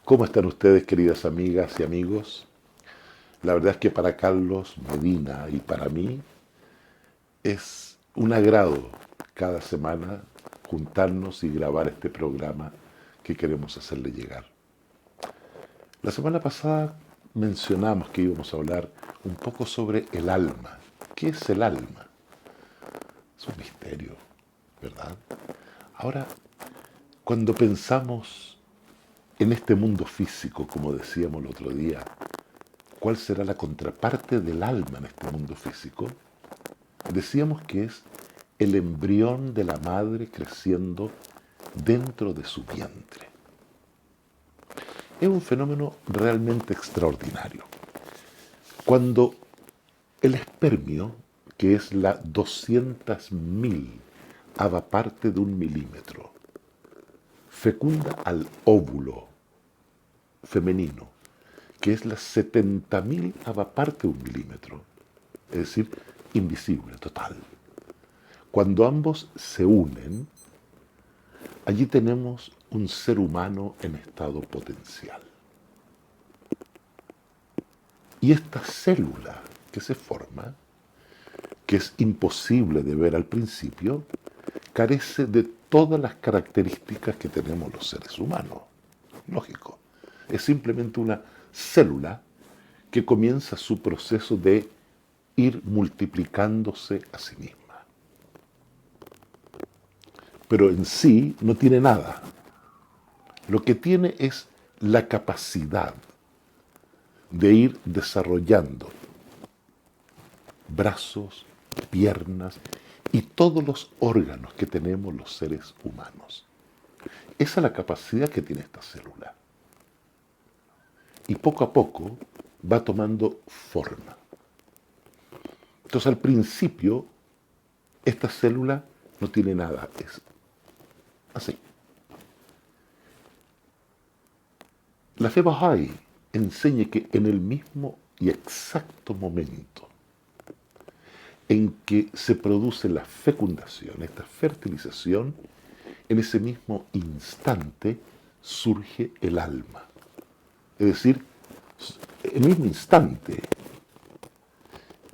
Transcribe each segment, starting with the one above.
¿Cómo están ustedes, queridas amigas y amigos? La verdad es que para Carlos Medina y para mí es un agrado cada semana juntarnos y grabar este programa que queremos hacerle llegar. La semana pasada mencionamos que íbamos a hablar un poco sobre el alma. ¿Qué es el alma? Es un misterio, ¿verdad? Ahora, cuando pensamos en este mundo físico, como decíamos el otro día, ¿cuál será la contraparte del alma en este mundo físico? Decíamos que es el embrión de la madre creciendo dentro de su vientre. Es un fenómeno realmente extraordinario. Cuando el espermio, que es la 200.000 avaparte de un milímetro, fecunda al óvulo femenino, que es la 70.000 avaparte de un milímetro, es decir, invisible, total. Cuando ambos se unen, allí tenemos un ser humano en estado potencial. Y esta célula que se forma, que es imposible de ver al principio, carece de todas las características que tenemos los seres humanos. Lógico. Es simplemente una célula que comienza su proceso de ir multiplicándose a sí misma. Pero en sí no tiene nada. Lo que tiene es la capacidad de ir desarrollando brazos, piernas y todos los órganos que tenemos los seres humanos. Esa es la capacidad que tiene esta célula. Y poco a poco va tomando forma. Entonces al principio esta célula no tiene nada, es así. La fe Bahá'í enseña que en el mismo y exacto momento en que se produce la fecundación, esta fertilización, en ese mismo instante surge el alma. Es decir, en el mismo instante.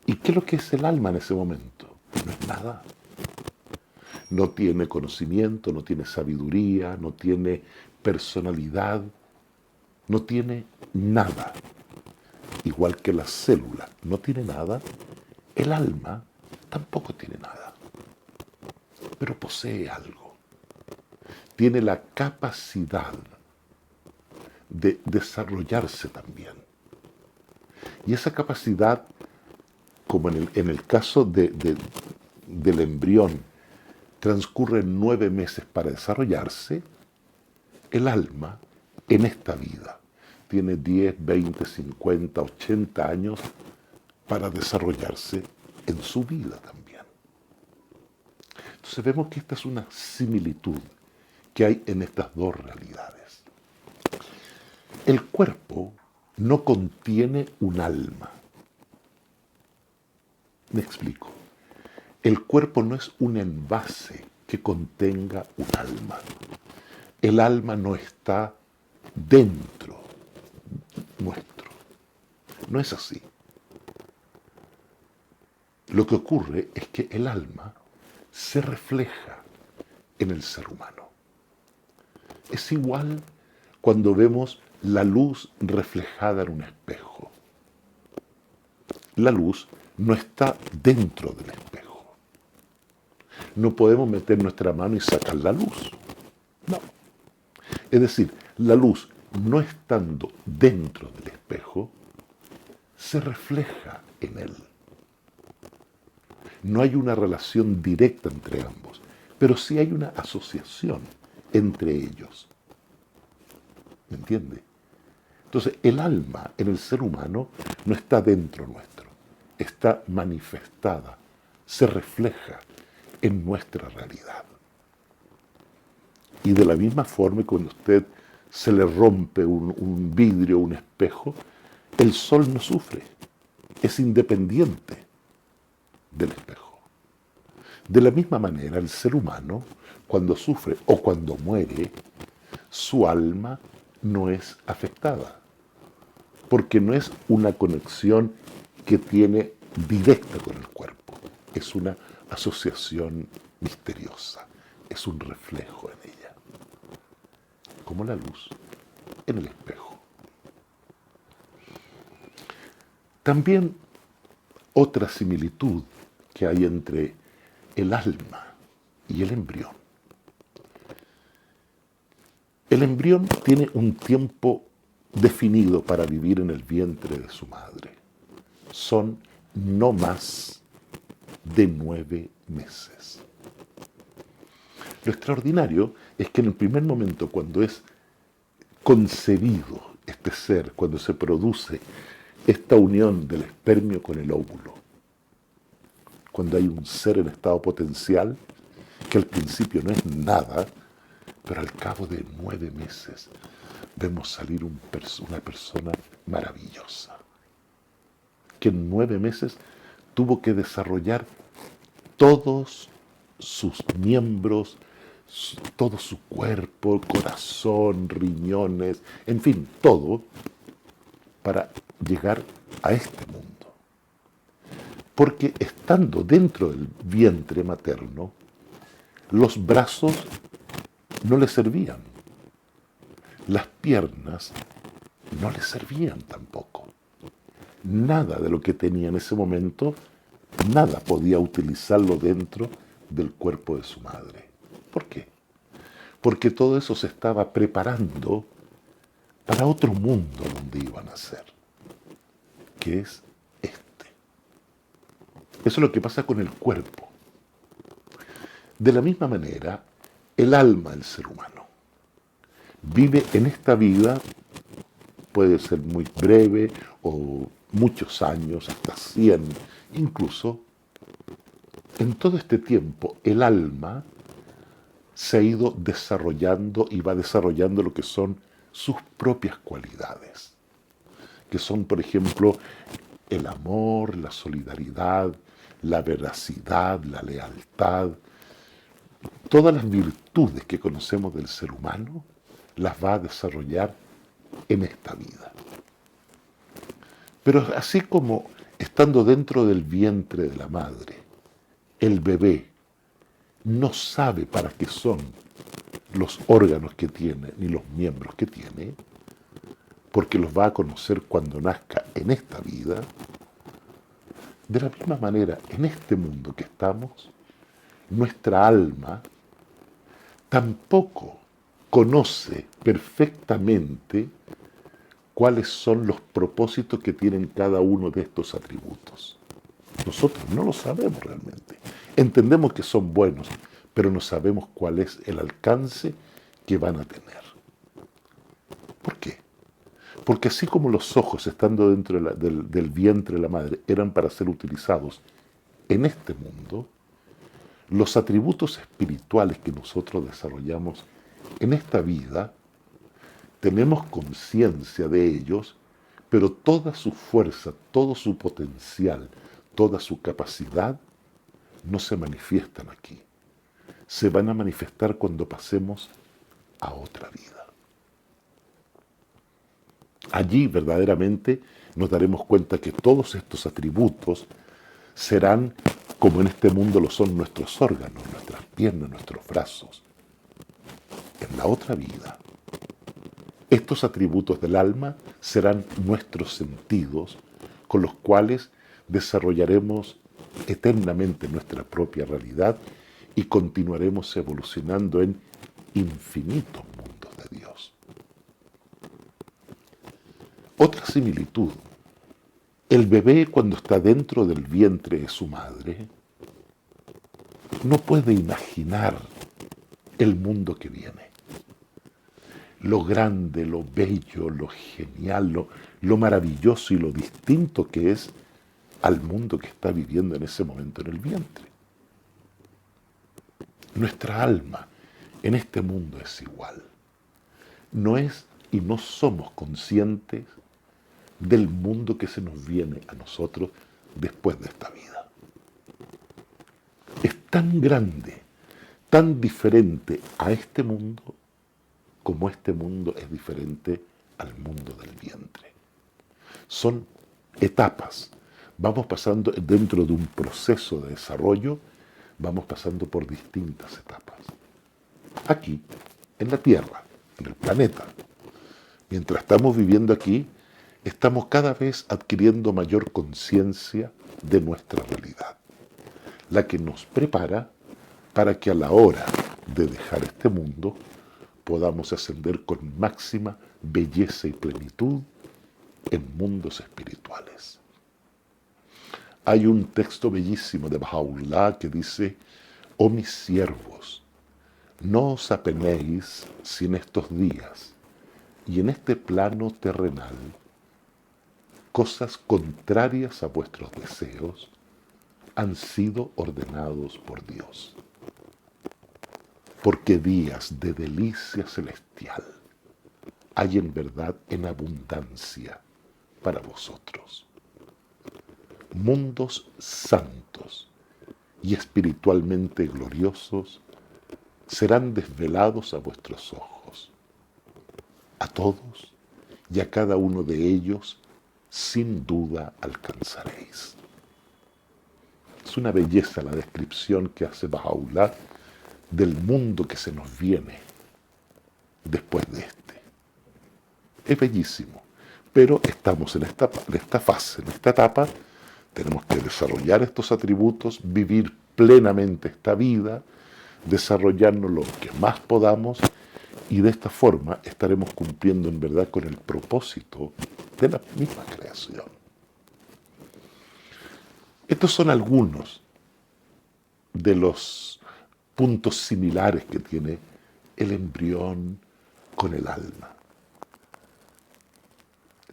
¿Y qué es lo que es el alma en ese momento? No es nada. No tiene conocimiento, no tiene sabiduría, no tiene personalidad, no tiene nada. Igual que la célula no tiene nada, el alma tampoco tiene nada. Pero posee algo. Tiene la capacidad de desarrollarse también. Y esa capacidad, como en el caso del embrión, transcurre 9 meses para desarrollarse, el alma en esta vida tiene 10, 20, 50, 80 años para desarrollarse en su vida también. Entonces vemos que esta es una similitud que hay en estas dos realidades. El cuerpo no contiene un alma. Me explico. El cuerpo no es un envase que contenga un alma. El alma no está dentro nuestro. No es así. Lo que ocurre es que el alma se refleja en el ser humano. Es igual cuando vemos la luz reflejada en un espejo. La luz no está dentro del espejo. No podemos meter nuestra mano y sacar la luz. No. Es decir, la luz, no estando dentro del espejo, se refleja en él. No hay una relación directa entre ambos, pero sí hay una asociación entre ellos. ¿Me entiende? Entonces, el alma en el ser humano no está dentro nuestro, está manifestada, se refleja en nuestra realidad. Y de la misma forma, cuando a usted se le rompe un vidrio, un espejo, el sol no sufre, es independiente del espejo. De la misma manera, el ser humano, cuando sufre o cuando muere, su alma no es afectada, porque no es una conexión que tiene directa con el cuerpo, es una asociación misteriosa, es un reflejo en ella, como la luz en el espejo. También otra similitud que hay entre el alma y el embrión. El embrión tiene un tiempo definido para vivir en el vientre de su madre. Son no más de 9 meses. Lo extraordinario es que en el primer momento, cuando es concebido este ser, cuando se produce esta unión del espermio con el óvulo, cuando hay un ser en estado potencial, que al principio no es nada, pero al cabo de 9 meses vemos salir una persona maravillosa, que en 9 meses tuvo que desarrollar todos sus miembros, todo su cuerpo, corazón, riñones, en fin, todo, para llegar a este mundo. Porque estando dentro del vientre materno, los brazos no le servían, las piernas no le servían tampoco. Nada de lo que tenía en ese momento, nada podía utilizarlo dentro del cuerpo de su madre. ¿Por qué? Porque todo eso se estaba preparando para otro mundo donde iban a ser, que es este. Eso es lo que pasa con el cuerpo. De la misma manera, el alma del ser humano vive en esta vida, puede ser muy breve o muchos años, hasta 100, incluso. En todo este tiempo, el alma se ha ido desarrollando y va desarrollando lo que son sus propias cualidades, que son, por ejemplo, el amor, la solidaridad, la veracidad, la lealtad. Todas las virtudes que conocemos del ser humano las va a desarrollar en esta vida. Pero así como estando dentro del vientre de la madre, el bebé no sabe para qué son los órganos que tiene ni los miembros que tiene, porque los va a conocer cuando nazca en esta vida, de la misma manera, en este mundo que estamos, nuestra alma tampoco conoce perfectamente cuáles son los propósitos que tienen cada uno de estos atributos. Nosotros no lo sabemos realmente. Entendemos que son buenos, pero no sabemos cuál es el alcance que van a tener. ¿Por qué? Porque así como los ojos, estando dentro del vientre de la madre, eran para ser utilizados en este mundo, los atributos espirituales que nosotros desarrollamos en esta vida, tenemos conciencia de ellos, pero toda su fuerza, todo su potencial, toda su capacidad no se manifiestan aquí. Se van a manifestar cuando pasemos a otra vida. Allí verdaderamente nos daremos cuenta que todos estos atributos serán como en este mundo lo son nuestros órganos, nuestras piernas, nuestros brazos. En la otra vida, estos atributos del alma serán nuestros sentidos con los cuales desarrollaremos eternamente nuestra propia realidad y continuaremos evolucionando en infinitos mundos de Dios. Otra similitud, el bebé cuando está dentro del vientre de su madre no puede imaginar el mundo que viene. Lo grande, lo bello, lo genial, lo maravilloso y lo distinto que es al mundo que está viviendo en ese momento en el vientre. Nuestra alma en este mundo es igual. No es y no somos conscientes del mundo que se nos viene a nosotros después de esta vida. Es tan grande, tan diferente a este mundo como este mundo es diferente al mundo del vientre. Son etapas. Vamos pasando dentro de un proceso de desarrollo, vamos pasando por distintas etapas. Aquí, en la Tierra, en el planeta, mientras estamos viviendo aquí, estamos cada vez adquiriendo mayor conciencia de nuestra realidad, la que nos prepara para que a la hora de dejar este mundo podamos ascender con máxima belleza y plenitud en mundos espirituales. Hay un texto bellísimo de Baha'u'lláh que dice: «Oh mis siervos, no os apenéis si en estos días y en este plano terrenal cosas contrarias a vuestros deseos han sido ordenados por Dios. Porque días de delicia celestial hay en verdad en abundancia para vosotros. Mundos santos y espiritualmente gloriosos serán desvelados a vuestros ojos. A todos y a cada uno de ellos sin duda alcanzaréis». Es una belleza la descripción que hace Baha'u'lláh del mundo que se nos viene después de este. Es bellísimo, pero estamos en esta fase, en esta etapa. Tenemos que desarrollar estos atributos, vivir plenamente esta vida, desarrollarnos lo que más podamos, y de esta forma estaremos cumpliendo en verdad con el propósito de la misma creación. Estos son algunos de los puntos similares que tiene el embrión con el alma.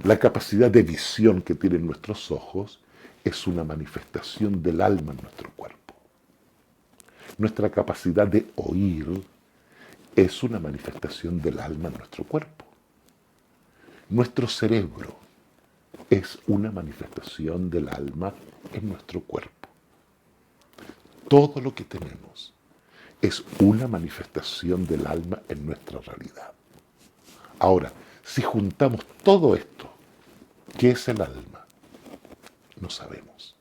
La capacidad de visión que tienen nuestros ojos es una manifestación del alma en nuestro cuerpo. Nuestra capacidad de oír es una manifestación del alma en nuestro cuerpo. Nuestro cerebro es una manifestación del alma en nuestro cuerpo. Todo lo que tenemos es una manifestación del alma en nuestra realidad. Ahora, si juntamos todo esto, ¿qué es el alma? No sabemos.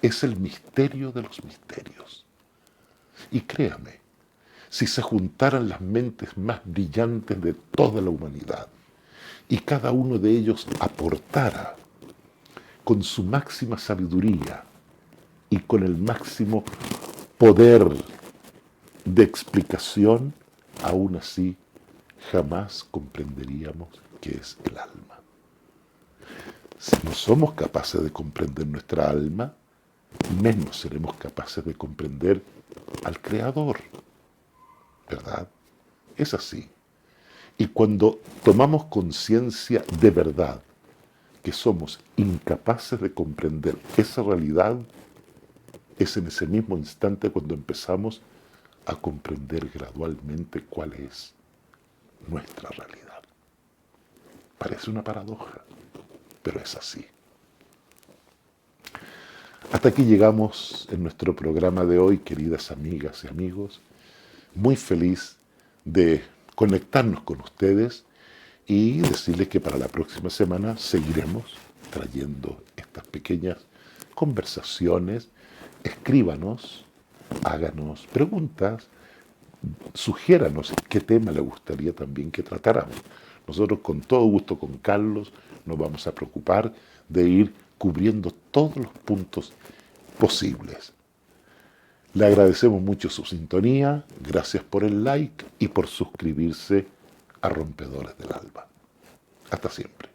Es el misterio de los misterios. Y créame, si se juntaran las mentes más brillantes de toda la humanidad y cada uno de ellos aportara con su máxima sabiduría y con el máximo poder de explicación, aún así jamás comprenderíamos qué es el alma. Si no somos capaces de comprender nuestra alma, menos seremos capaces de comprender al Creador, ¿verdad? Es así. Y cuando tomamos conciencia de verdad que somos incapaces de comprender esa realidad, es en ese mismo instante cuando empezamos a comprender gradualmente cuál es nuestra realidad. Parece una paradoja, pero es así. Hasta aquí llegamos en nuestro programa de hoy, queridas amigas y amigos. Muy feliz de conectarnos con ustedes y decirles que para la próxima semana seguiremos trayendo estas pequeñas conversaciones. Escríbanos, háganos preguntas, sugiéranos qué tema le gustaría también que tratáramos. Nosotros con todo gusto con Carlos nos vamos a preocupar de ir cubriendo todos los puntos posibles. Le agradecemos mucho su sintonía, gracias por el like y por suscribirse a Rompedores del Alba. Hasta siempre.